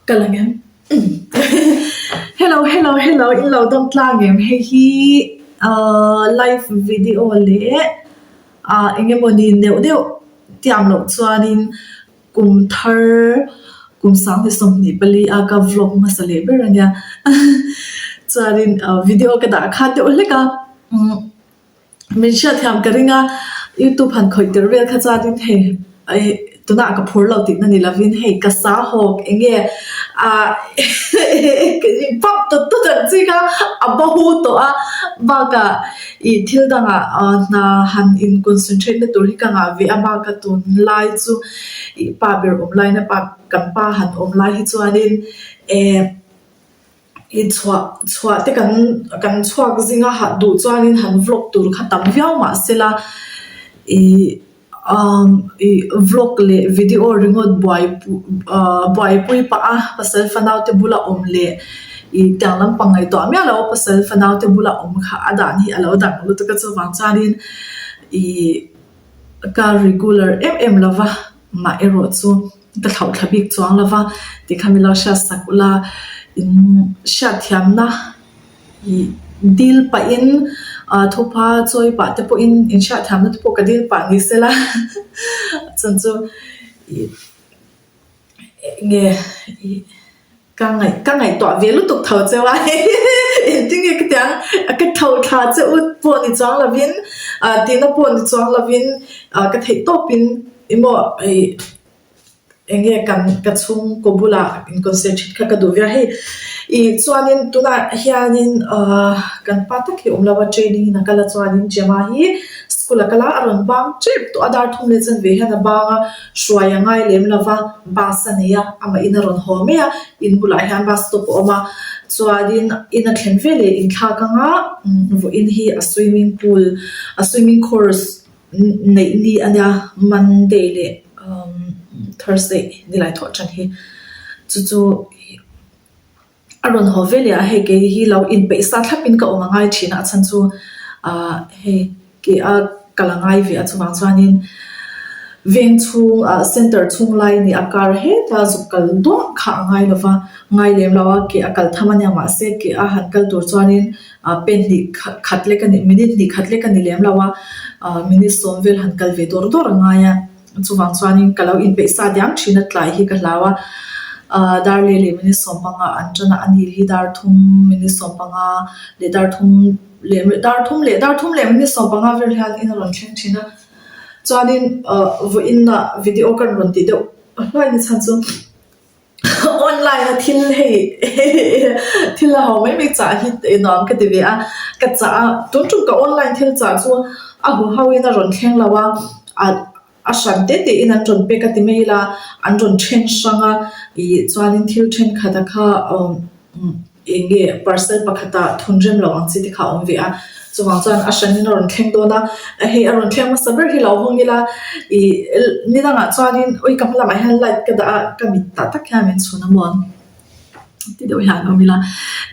Kalangem. Hello. In lo dong tlangem hi live video le engemoni neu tiam lo chuanin kum thar kum sang hi som ni bali aga vlog masale berania chuanin video ka da kha te oleka min sha thiam karinga YouTube han khoi tervel kha chatin he ai tuna ka phur lo tin ni lavin he ka sa hok enge pop to chi ka abahu to ba ka I thil danga na han in concentrate na tur hi ka nga ve ama ka tun lai chu pa ber online na pa kan pa han online hi chuanin I chwa te kan chwa zinga ha du chuanin han vlog tur khatam viau ma sela vlog le video ringot boy pui pa pasal fanau te bula omle I tanglam pangai to amya lo pasal fanau te bula om kha adan hi alo dang lu to ka chuwang chanin ka regular lava ma ero chu ka thau thabik chuang lava ti khamila sha sakula in sha thiam na dil pa in thopa choi pa te po in sha tham na te po ka dil pa ni sela chan chu nge ka ngai to velu tuk thau chewa ting ek tyang ka thau tha che ut po ni chang lavin ti na po ni chang lavin ka thei to pin imo enge kan chung ko bula in concentrate ka du via he I chuanin tuna hianin kan patak hi umlawa training na kala chuanin jema hi school kala aron bang trip to adar thum le chan ve hana banga shwaya ngai lem lava basania ama inaron homea in bula hian bas to oma chuanin in a thlen vele in kha kanga vo in hi a swimming course nei ni ania Monday le Thursday nilai tho chan hi chu aron hovelia he ke hi lo in paisa thlapin ka omangai thina chan chu he ke kalangai vi achawang chuanin veng chung center chung lai ni akar he ta zukal do kha ngai lova ngai lem lawa ke akal thamanya ma se ke a hankal tur chuanin pen ni khatle ka ni minute ni khatle ka ni lem lawa minute somvel hankal ve dor ngaya chuwang chuanin kalau in paisa diang thina tlai hi ka lawa dar le mini sompanga anjana anil hi dar thum mini sompanga le dar thum le mini sompanga ver hian in ron thleng thina chuanin vo in na video kan ron ti deuh hlai ni chan chu online na thil ho mai cha hi nom ka ti ve ka cha tun ka online thil cha chu a hu hawin a ron thleng lawa ashante te in an ton pe ka ti meila an ton chen sanga I chuanin thil chen khata kha enge parcel pakhata thunrem lo ang chi ti kha om ve a chuwang chuan ashanin ron thleng do na he aron thleng ma saber hi lo hongila ni danga chuanin oi ka hla mai han light ka da ka mit ta tak kha men chuna mon ti do hian omila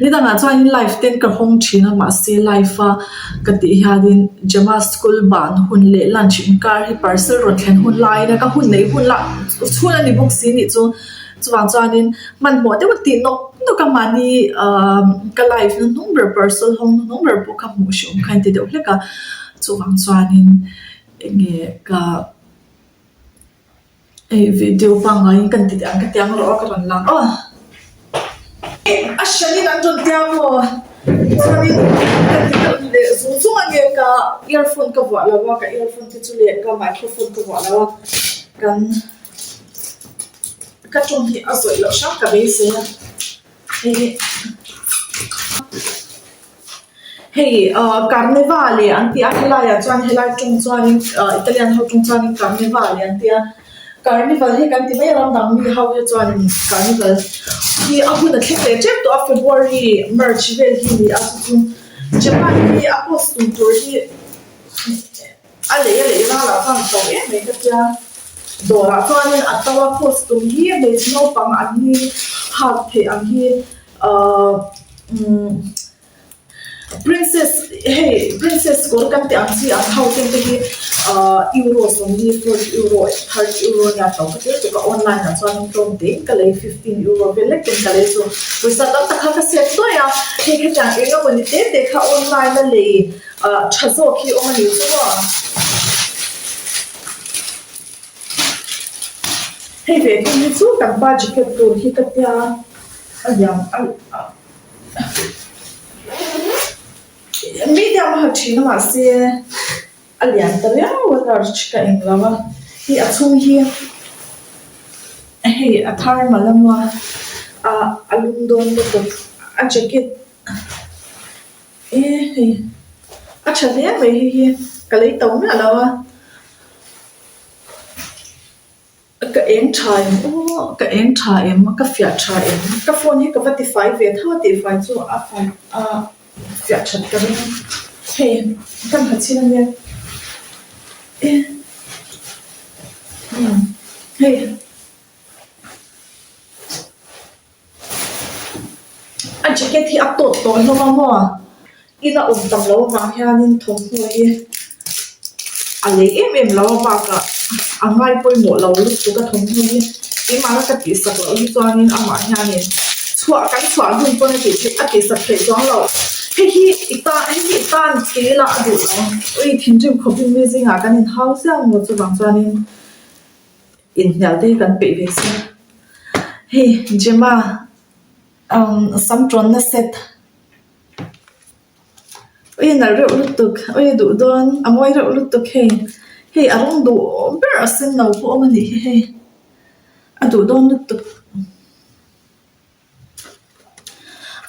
ni danga chuanin life ten ka hong thina ma se life ka ti hianin jama school ban hun le lunch in car hi parcel ron thlen hun lai na ka hun nei hun la chuna ni box si ni chu chuwang chuanin man mo te ti no ka mani ka life no number parcel hong number bo ka mu shom khain ti do hleka chuwang chuanin nge ka video pangai kan ti ang ka tiang ro ka ran lang ashani nan ton tiamo chuanin le zung ange ka earphone ka wa lawa ka earphone ti chu le ka microphone ka wa lawa kan ka chung hi azoi lo sha ka be se hey carnevale anti ahlaya chuan helai chung chuanin Italian ho chung chuanin carnevale anti carnival he kan ti mai ram dang mi how he chuanin carnival hi ahu na thek le chep to February March vel hi ni asu Japan hi apostum tour hi ale la kan to me ka tia dora chuanin atawa postum hi be no pang an hi hat phe an hi princess ko kan te ang si ang how ten te hi euro so ni 40 euro 30 euro ya to ke to online na so ang tom te ka le 15 euro velek ten ka le so puisa ta ta kha ka set to ya ke ke chang e ga boni te kha online la le chazo ki o mani so wa hey ve ni chu kan ba ji ke to hi ka ya ayam medium hati na masi alian taria wala chika inglawa hi achung hi hey athar malamwa alum don to a jacket hey acha le me hi kalai tong na lawa ka eng time ka eng time ka fia time ka phone hi ka 45 ve 35 chu a phone dạ chật cái này hey căn thật xin anh em hey anh chỉ cái thì áp tốt tối nó mà ina tầm lâu mà ha nên thông thôi anh lấy em lâu mà cả anh ngay bôi mỏ lâu lúc tôi cái thông thôi em mà cái tí sạc lâu đi cho nên anh mà ha nên chua cái chua hơn con cái tí sạc phải cho lâu hi itan ke la du lo oi thin jim khopi me jinga kan in house ang mo chu bang chuan in hnyal te kan pe ve se hey jema sam tron na set oi na ro lutuk oi du don amoi ro lutuk hey arong du ber asen no ko mani hey adu don lutuk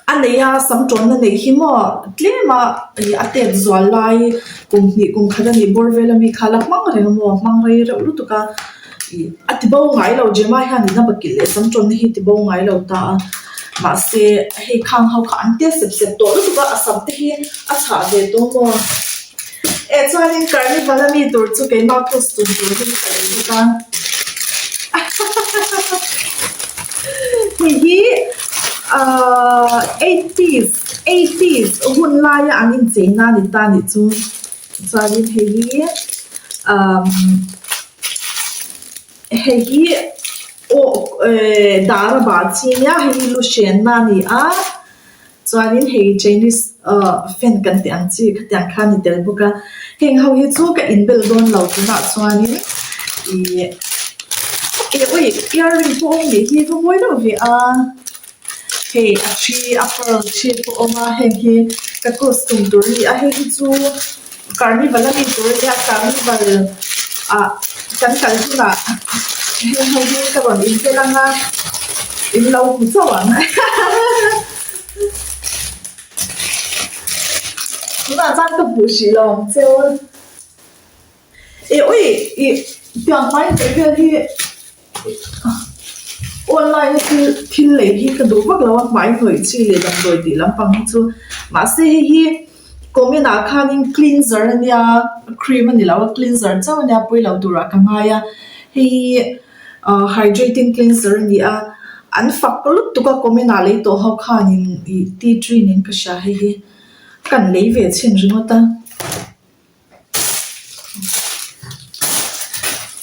anh ấy sắm trốn là này khi mà cái mà attempt zoal lai cùng khá là nhiều bor về là mình khá là mang rồi lúc tụi cả bao ngày lâu giờ mai hàng nó bật kỹ sắm trốn thì bao ngày lâu ta mà sẽ hay khang hao khán tiếc sập tổ lúc tụi cả sắm thì chả về đâu mà cho nên cái này là mình tổ chức cái mà costume tổ chức cái tụi cả thì 80s hun lai ang in chena ni ta ni chu charin hei o dara ba chinya hei lu shen na ni a charin hei Chinese fan kan te ang chi khatiang kha ni tel buka heng ho hi chu ka in bel don lo tu na charin oi earring po ni hi ko moi lo vi a hey actually upper shape oma he ka costume dori a he chu carnival ni dori a carnival kan kalina he ka ron in pelanga in lo ku chawan na zan ka bu shi lo cheo oi piang mai te hi online thil le hi ka du bak lawa mai hoi chi le dam doi ti lampang hi chu ma se hi komena khanin cleanser ania cream ani lawa cleanser chawnia pui lo dura ka ngaya hi hydrating cleanser ni a an faklut tu ka komena le to ho khanin tea tree nin ka sha hi kan le ve chen ringota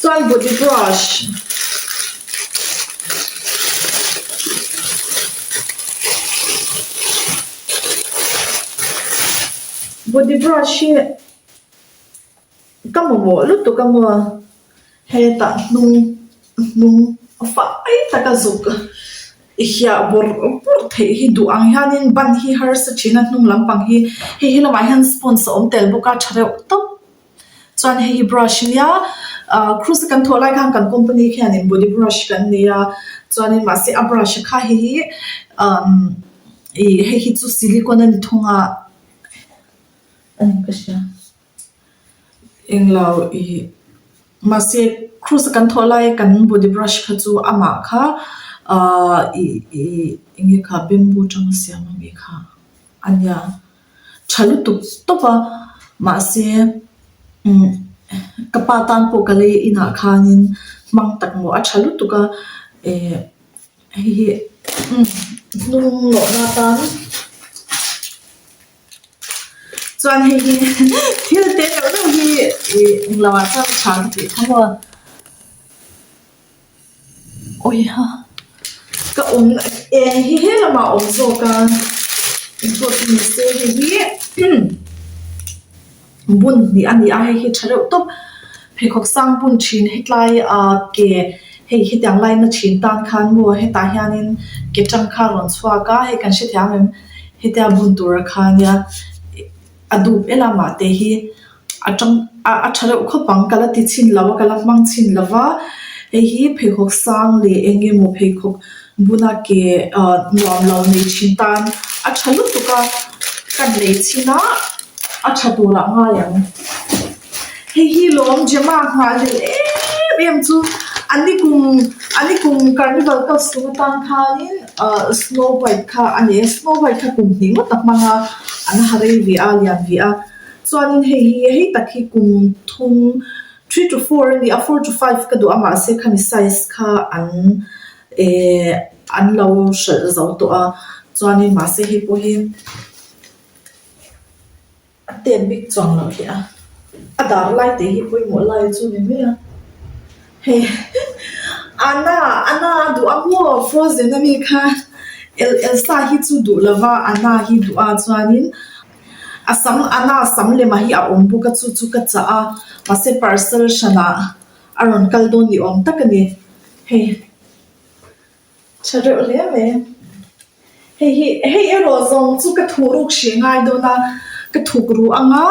chuan body brush body brush kamu lu tu kamu heta nung fa ai taka zuk ihya bor the hi du ang hianin ban hi har sa china nung lampang hi la mai han sponsor om tel buka thare to chuan hi brush ya cruise kan tholai kan company khianin body brush kan nia chuanin ma se a brush kha hi chu silicone ani thonga anh cái em lao mà sẽ cruise kan tholai kan body brush kha chu ama kha inge kha bamboo tang siam nge kha anya chalu tu topa ma se kapatan po kale ina khanin mang tak mo a chalu tu ka hi nung lo na tan chuan hei hi thil te no hi lawa cha chang ti thawa oi ha ka hi he lama zo ka zo ti se hi bun ni ani a hi thare top phekok sang bun thin hetlai ke hei hi tiang lai na thin tan khan mo he ta hianin ke tang kha ron chwa ka he kan she thiam he ta bun tur khan ya adu elama te hi atang a thare kho pang kala ti chin lawa kala mang chin lawa hi phekok sang le enge mo phekok buna ke nuam lo nei thin tan a thalu tuka kan le china a thadura nga yang hi lom jema nga le em chu ani kum carnival ka sunga tan khanin snow white kha ani snow white kha kum ni ma tak manga an hare vi a lian vi a chuanin hei takhi kum thum 3 to 4 ni a 4 to 5 ka do ama se khami size kha an lo shal zo to a chuanin ma se hi po hi ten big chong lo hi a adar lai te hi poi mo lai chu ni me he ana du amo frozen na mi kha el sa hi chu du lava ana hi du a chuanin asam le ma hi a ombu ka chu ka cha a ma se parcel shana aron kaldon ni om takani he chare le me he ero zong chu ka thuruk shingai do na ka thukru anga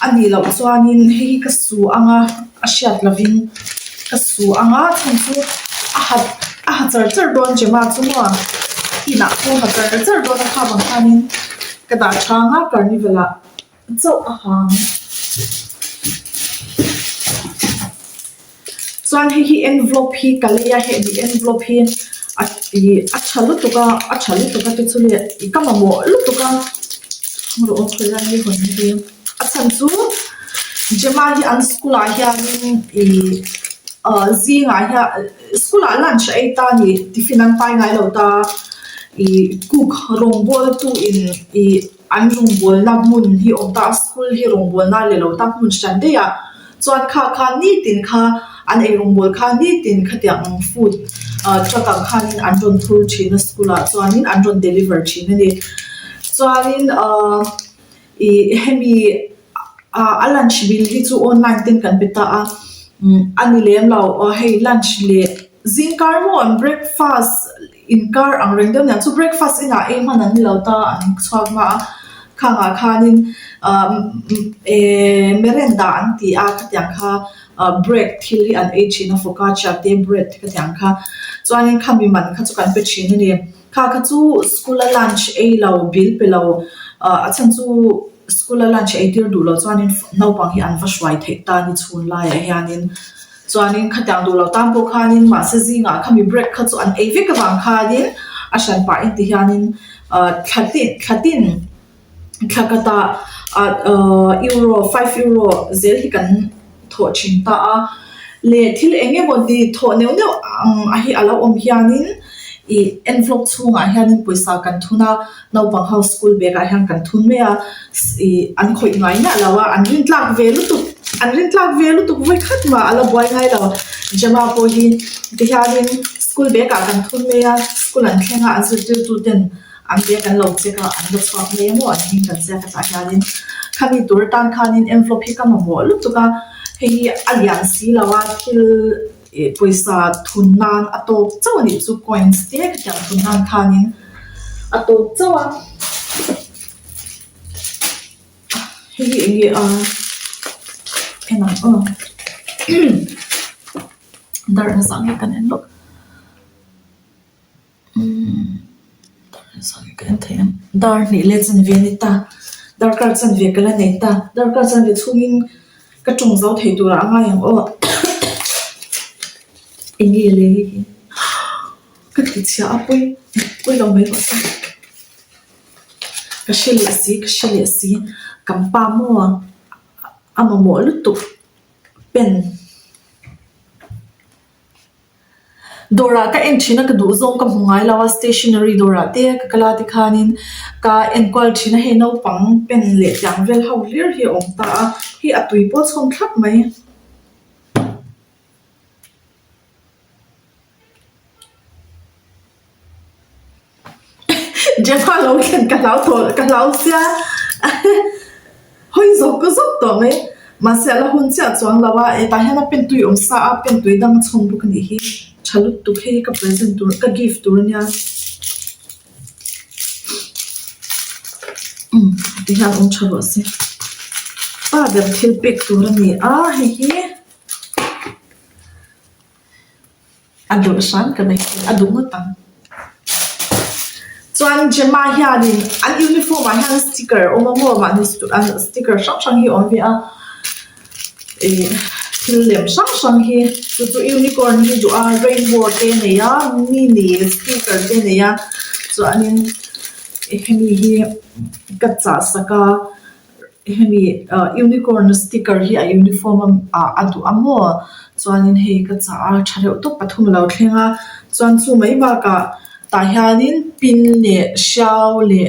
ani lo chuanin hei ka su anga a hriat lovin ka su anga chhan chu a ha char don jema chunga ina ko ha char don kha bang khanin ka da thanga carnivala chau a hang chuan hi envelope hi kalia he di envelope hi a chalu tuka te chule ikamamo lu tuka ro okhola ni hon hi achan chu jema hi an school a hian zinga hi school a lunch ai ta ni tiffin an pai ngai lo ta cook rongbol tu in an rongbol na mun hi ota school hi rongbol na le lo ta mun sande ya chuan kha ni tin kha an ei rongbol kha ni tin khatiang food chakang khanin an ron thur thina school a chuanin an ron deliver thina ni chuanin hemi a lunch bill hi chu online tin kan beta a ani lem lo hei lunch le zingkar mo on breakfast in car ang rengdem yan chu breakfast ina man an lo ta an chhuak ma khanga khanin merenda an ti a khatyang kha break thil hi an e china focaccia te bread khatyang kha chuanin khami man kha chu kan pe thina ni kha chu school lunch e lo bill pe lo achan chu school lunch e dir du lo chuanin no pang hi an va shwai thei ta ni chhun lai a hianin chuanin khatyang du lo tam po khanin ma se zinga khami break kha chu an e vek awang khanin a shan pa in ti hianin khatin khakata euro 5 euro zel hi kan tho chin ta a le thil enge bodi tho neu a hi alo om hianin envelope chunga hianin poisa kan thuna no pang house school bag a hian kan thun me a an khoi ngai na lawa an rin tlak velu tu voi khat ma ala boy ngai lawa jama po hi ti hianin school bag a kan thun me a school an thlenga an zir tu den an be kan lo che ka an lo chwak me mo an hin kan se ka hianin khami tur tan khanin envelope hi ka mo lu tu ka hei alian si lawa thil poisa thunan ato chawani chu coins te ka thunan khanin ato chawa hei ena dar na sang kan en lo sang kan them dar ni le chan ve ni ta dar kar chan ve kala nei ta dar kar chan ve chungin ka chung zau thei tu ra nga yang ingi le ka ti chia apoi lo mai ko sa ka sheli asi kam pa mo ama mo lu tu pen dora ka en thina ka du zong ka hungai lawa stationery dora te ka kala ti khanin ka en kwal thina he no pang pen le tyang vel ho lir hi om ta hi atui po chhom thak mai Jepa lo ken ka lau to ka lau sia hoi zo ko zo to me ma se la hun cha chuang lawa e ta hena pen tui om sa a pen tui dang chhom bu kan hi chalut tu khei ka present tur ka gift tur nya ti han om chalo se pa der thil pek tur ni a hi adu san ka nei adu ngotang chuan jema hianin an uniform a hian sticker oma mo ma ni sticker sang hi on vi a thil lem sang hi chu unicorn hi ju a rainbow te ne ya mini sticker te ne ya chuanin hemi hi kacha saka hemi unicorn sticker hi a uniform a adu amo chuanin hei kacha a thare to pathum lo thlenga chuan chu mai ba ka ta hianin pin le shaw le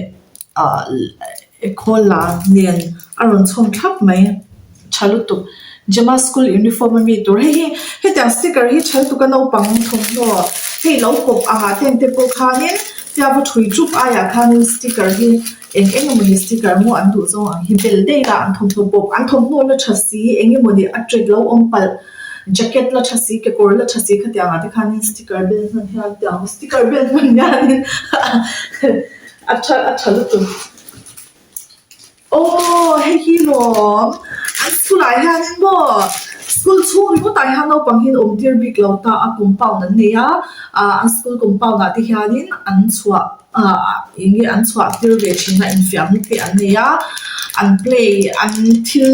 ekola nen aron chhom thak mai chalutu jama school uniform mi tur he ta sticker hi chalutu ka no pang thom no hei lo kop a ten te ko khanin tia bu thui chup aya khanin sticker hi engemaw ni sticker mo an du zo ang hi bel dei la an thom thom pop an thom no la thasi engemaw ni attract lo om pal jacket la thasi ke kor la thasi kha tia ati khanin sticker bel man hian tia sticker bel man yanin acha lutu oh hi lo an school ai hianin mo school chung mo tai han no pang hin om tir big lo ta a compound an ne ya an school compound a ti hianin an chua ingi an chua tir ve thina in fiam te an ne ya an play until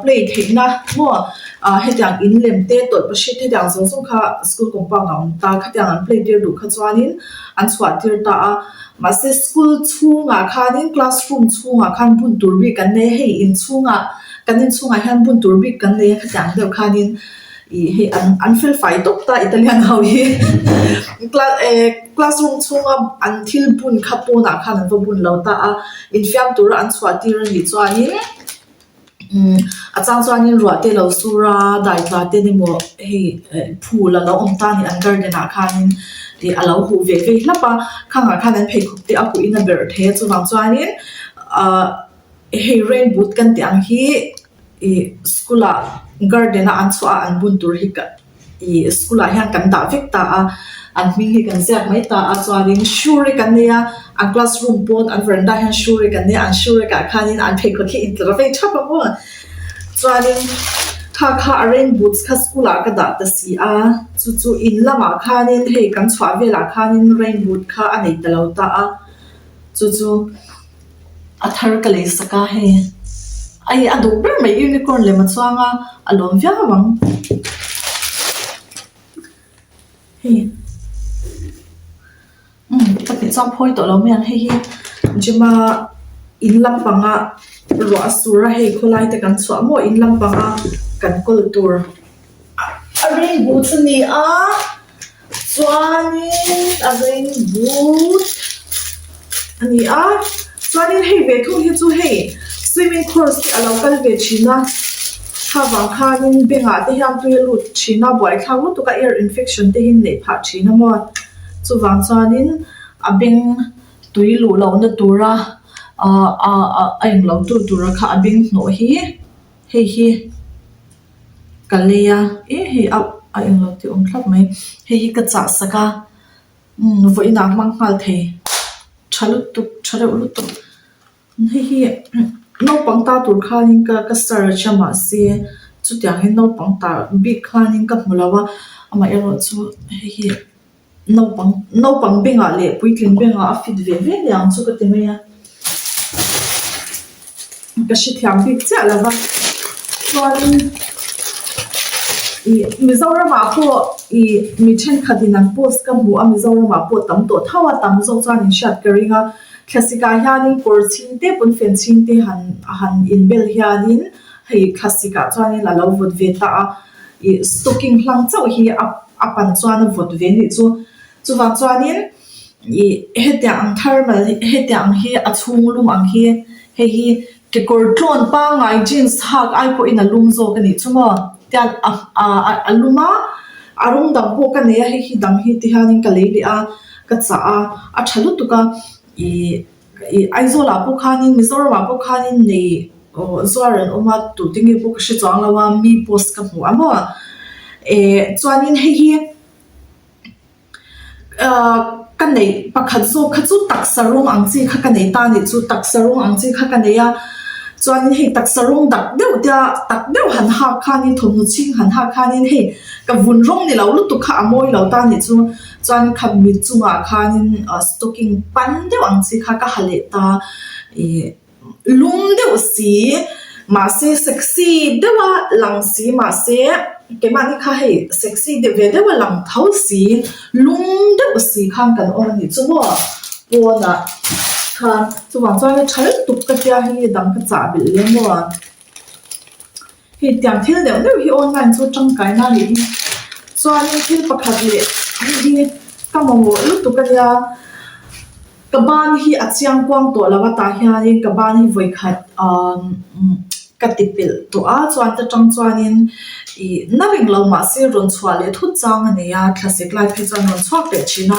play theina mo hetiang in lem te tot pa shit hetiang zo zo kha school compound ang ta khatiang an play tir du kha chuanin an chua tir ta ma se school chunga khanin classroom chunga khan bun tur bi kan ne hei in chunga kanin chunga hian bun tur bi kan ne khatiang deuh khanin he an feel fight tok ta italian how he classroom chunga until bun khapona khan an bun lo ta in fiam tur an chua tir ni chuanin achang chuanin ruate lo sura dai tla te ni mo hei phula lo om ta ni an garden a khanin ti alo hu ve ve hlapa khanga khanan phei khuk te a ku in a ber the chuwang chuanin hei rain boot kan tiang hi skula garden a an chua an bun tur hi ka skula hian kan da vek ta an hming hi kan ziak mai ta chuanin sure kan nia an classroom pon an veranda hian sure kan nia an sure ka khanin an phei khuk hi in tla ve thapa mo chuanin kha rain boots kha skula ka da ta si chu in lama khanin hei kan chwa vela khanin rain boot kha anei talo ta chu athar ka le saka he ai adu ber mai unicorn le ma chuanga alom vya wang he tapi cham phoi to lo mian he jema in lampanga ro asura he kholai te kan chwa mo in lampanga kan kol tur rain boot ni chuanin rain boot ani chuanin hei ve thu hi chu hei swimming course ki alo kal ve china khawa khanin benga te hiam tu lut china boy thang tu ka ear infection te hin nei pha china mo chuwang chuanin abing tui lu lo na tura aing lo tu tura kha abing no hi hei kaleya hei aing lo ti om thlap mai hei ka cha saka voina manghal the chalut tu chare ulu tu hei no pangta tur khanin ka sar chama se chu tiang hin no pangta big khanin ka mulawa ama ero chu hei no pang benga le puitlin benga afit ve ve yang chu ka temeya ka shi thiam big cha lawa chuanin Mizoram po mi chen khadinan post ka mu Mizoram po tam to thawa tam zo chuanin shat karinga classica hianin por chin te pun fen chin te han in bel hianin hei classica chuanin la lo vot ve ta stocking hlang chau hi apan chuan vot ve ni chu wang chuanin I hetiang ang thermal hetiang hi a chung lum ang hi hi kekor tlon pa ngai jeans hak ai po in a lum zo ka ni chuma tian a luma arung dang po ka ne hi dang hi ti hanin ka lebi a ka cha a thalu tuka I aizola po khanin Mizoram po khanin nei zuaran oma tu tingi po ka shi chang lawa mi post ka mu amo chuanin hi kan nei pakhat zo khachu taksarung angchi kha kan nei ta ni chu taksarung angchi kha kan nei ya chuan hei taksarung dak deu tia tak deu han ha khani thonu ching han ha khani hei ka vun rong ni lo lu tu kha amoi lo ta ni chu chuan kha mi chunga khanin stocking pan deu angchi kha ka hale ta lung deu si ma se sexy dewa lang si ma se ke mani kha hei sexy de ve dewa lang thau si lung deu si khang kan on ni chu mo pona kha chu wang chuan thal tuk ka tia hi dang ka cha bil le mo hi tiang thil deu deu hi online chu tang kai na ni chuan thil pakhat le hi ka mo lu tu ka ya kaban hi achiang kwang to lawa ta hian kaban hi voi khat katipil to a chuan ta tang chuanin na ring lo ma se ron chwa le thu chang ani ya classic life hi chuan ron chwak te china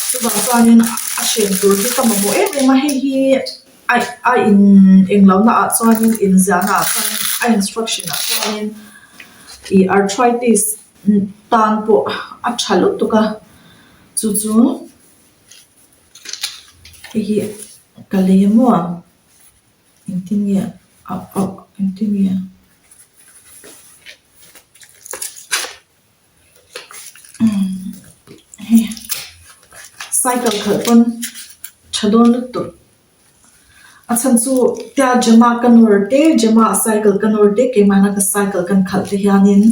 chuan chuanin a shen tur hi ka mo ma hi ai in englo na a chuanin in zana chuan a instruction a chuanin arthritis tan po a thalu tuka chu hi kalemo intinia intinia cycle khalpon chadon lutu achan chu tia jama converte jama cycle converte ke mana ka cycle kan khalte hianin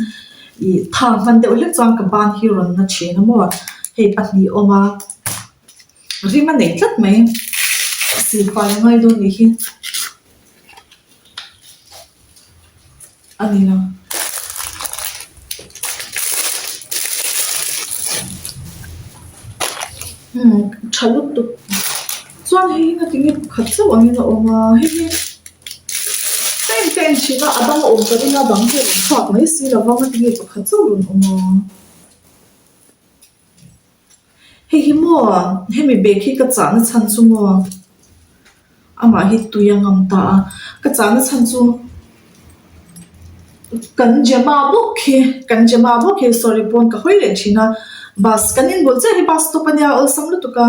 I tha man de ule chang ka ban hi ron na chena mo hei pahni oma rima nei tlat mai si pa ngai do ni hi ani na chalut tu chuan hei na tingi khat chu ani na oma hei ten china adam om ka ding adam ke thak mai si la wang tingi pakhat chu run oma hei mo hemi be khi ka chan chan chu mo ama hi tuyangam ta ka chan chan chu kan jama bo ke sorry pon ka hoile china bas kanin bol che hi bas to panya ol samlu tuka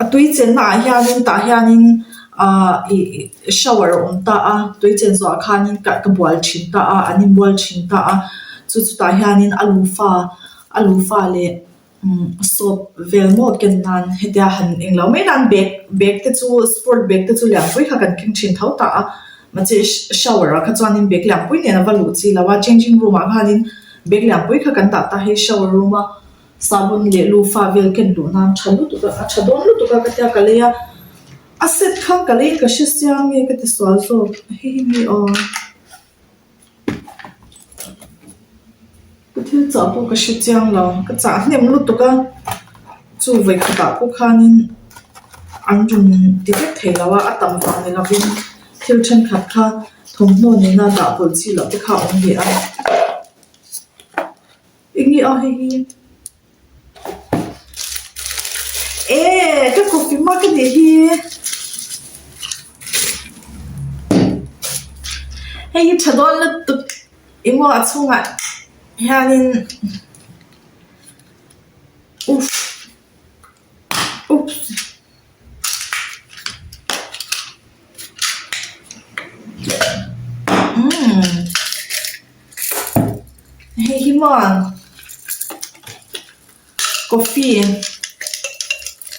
atui chen na hianin ta hianin shower on ta tui chen zo khanin ka bual thin ta ani bual thin ta chu ta hianin alufa le so velmo ken nan hetia han englo mai nan bag te chu sport bag te chu liang pui kha kan king thin thau ta ma che shower kha chuanin bag liang pui ne na valu chi lawa changing room a khanin bag liang pui kha kan ta he shower room a sabun le lu fa vel ken du nan chalu tu ka chadon lu tu ka tia ka le ya aset khang ka le ka shi siam nge ka ti swal so hi ni o Kutil cha po ka shi chiang lo ka cha hnem lu tu ka chu ve ka ta po khanin anjun direct thelawa atam ta ne la vin thil chen khat kha thomno ne na da pol chi lo te kha ong hi a ingi a hi cái coffee mug cái này hi hay như chả đoán là tụt em mua ở chung à hanin uff oops hey hi mon coffee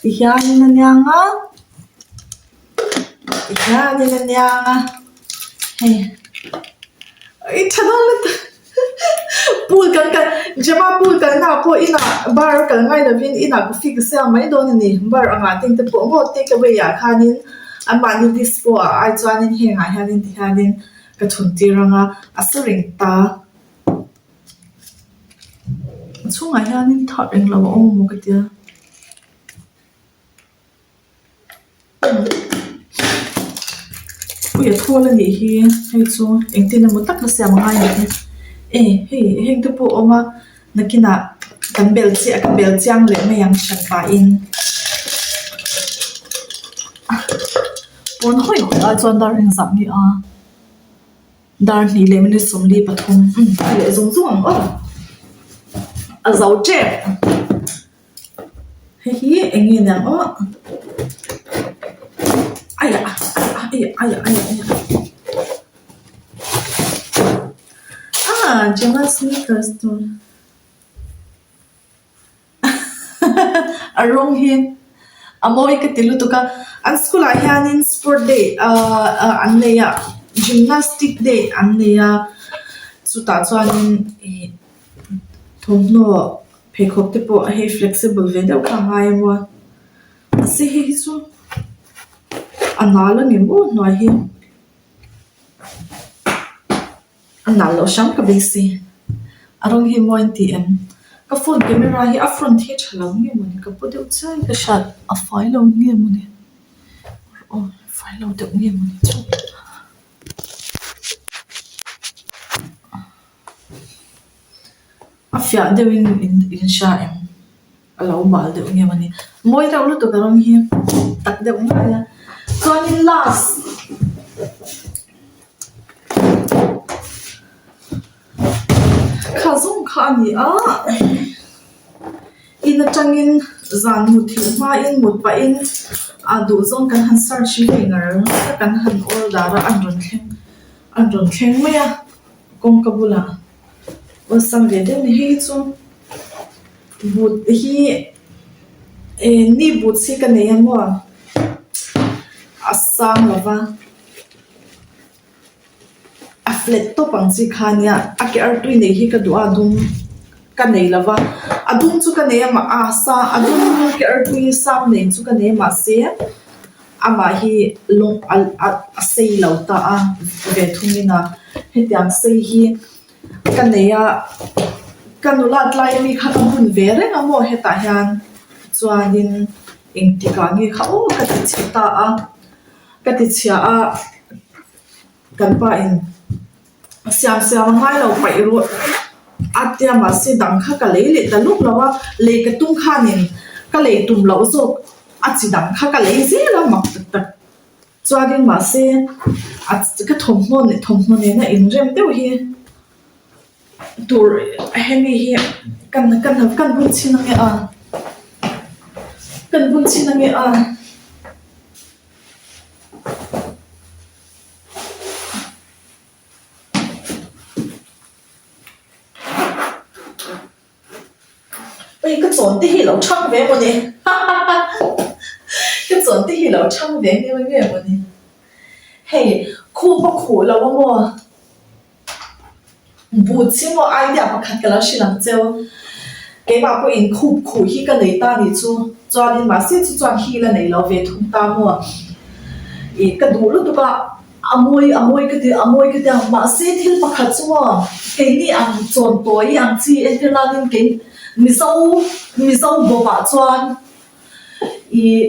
Ihanin na niya nga. Hey. Itanon na pool kan jama pool kan na po ina bar kan ngai na vin ina ko fix sa mai don ni bar ang ating te po mo take away ya khanin an mani this po ai chuanin he ngai hanin ti hanin ka thun ti ranga asuring ta chung ai hian thar eng lo mo ka tia ui thua la ni hi hei chu eng tin mo tak la siam ngai ni hei heng te po oma nakina kan bel chi a kan bel chiang le me yang shan pa in pon hoi hoi a chuan dar ring zam ni a dar ni le mini som li pathum le zung zung ang a zau che hi engi nang aya Gemma sneakers tu arong hi amoi ka tilu tu ka an school a hianin sport day an leya gymnastic day an leya chuta chuanin thomno pheikhop te po hei flexible ve deuh ka ngai mo se hi chu anala nge mo noi hi analo sham ka besi arong hi mo anti em ka phone camera hi a front hi thalang nge mo ni ka pu deuh chai ka shot a file on nge mo ni file on deuh nge mo ni chu a fia deuh in sha em alo mal deuh nge mo ni moi ra lu to ka rong hi tak deuh ngai ya chuan in last khazung khani in atangin zan muthi ma in mut pa in adu zong kan han sar chi lengar kan han ol dara an ron thleng maya kong kabula wasam ve de hi chu but hi ni but si kan nei mo asam lava a flat to pang chi khania a ke ar tui nei hi ka du adum ka nei lava adum chu ka nei ma a sa adum ke ar tui sam nei chu ka nei ma se ama hi long a sei lo ta a ve thumina hetiam sei hi ka nei a kanula tlai mi kha ka bun ve re nga mo heta hian chuanin engtika ngi kha o ka ti chita a ka ti chia a kan pa in siam ngai lo pai ro atia ma se dang kha ka le da luk lawa le ka tung khanin ka le tum lo zo a chi dang kha ka le zi la mak tak chuanin ma se a ka thom mo ne na in rem deuh hi tur hemi hi kan bun chin nge a kan bun chin nge a ôi cái chuẩn thì hiểu trong về một nè cái chuẩn thì hiểu trong về như vậy một nè hey khu bắc khu là một bút chỉ một ai đẹp mà khát cái là sự làm giàu cái bà cô in khu hi cái này ta đi chú cho nên mà sẽ chú chọn hi là này là về thùng ta mua ý cái đủ lúc đó amoi cái điều mà sẽ thiếu bạc khát chú cái này ăn chọn tối ăn chi em cái là nên cái mi sau bộ bà chuan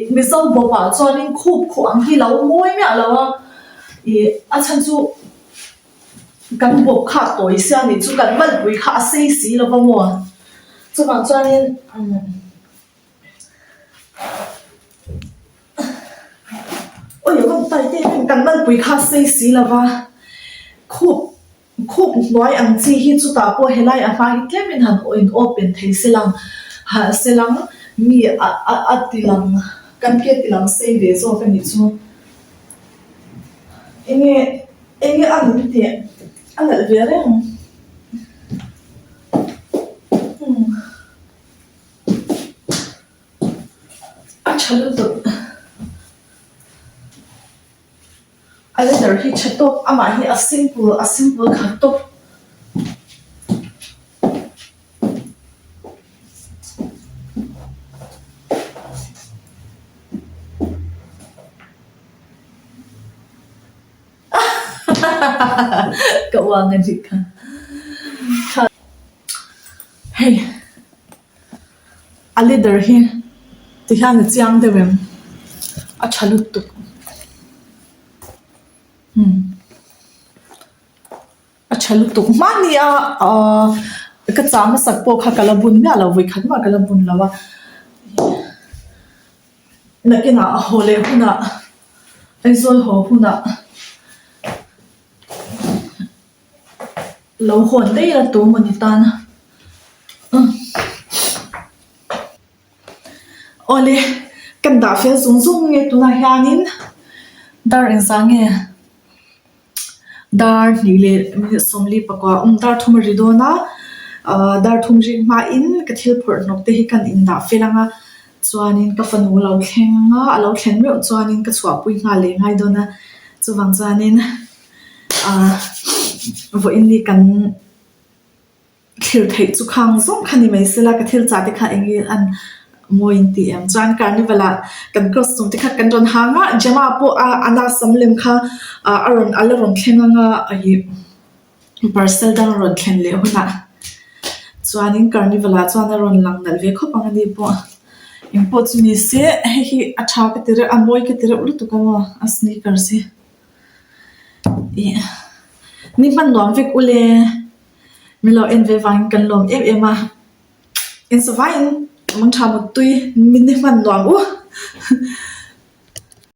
mi sau bộ bà chuan in khu ang hi lo moi mẹ lo a chan chu kan bộ khát tối sia ni chu kan mal bui kha sei si lo ba mo chu bang chuan in ôi yo tai te kan mal bui kha sei si lo ba khu nói anh chị hi chú ta po helai a fa hi tlemin han in open thei selang mi a tilang kan ke tilang sei ve zo kan ni chu enge an mi te an al ve re a chalu to either he chatop ama hi a simple khatop kawangan dikha hey a leader hi ti hian chiang deuem a thalut tu a thalut tu mani a ka chama sak po kha kalabun me ala voi khat ma kalabun lawa nakina hole huna aizol ho huna lo hon dei la tu monitan ole kan da fe zung zung nge tu na hianin dar insang nge dar ni le somli pakwa dar thum ri do na dar thum ri ma in ka thil phur nok te hi kan in da felanga chuanin ka fanu lo thlenga alo thlen me chuanin ka chua pui nga le ngai do na chuwang chuanin vo in ni kan thil thei chu khang zong khani mai sela ka thil cha te kha engi an moin ti am chuan carnival kan costume te kha kan ron hanga jama po ana samlem kha aron alaron thlenga ai parcel dang ron thlen le huna chuanin carnival chuan ron lang dal ve kho pang ni po import ni se hi atha ka tere amoi ka tere ulu tu ka a sneaker se ni man lom vek ule milo en ve wang kan lom ema in so vain mang tha mo tui min ni man lom u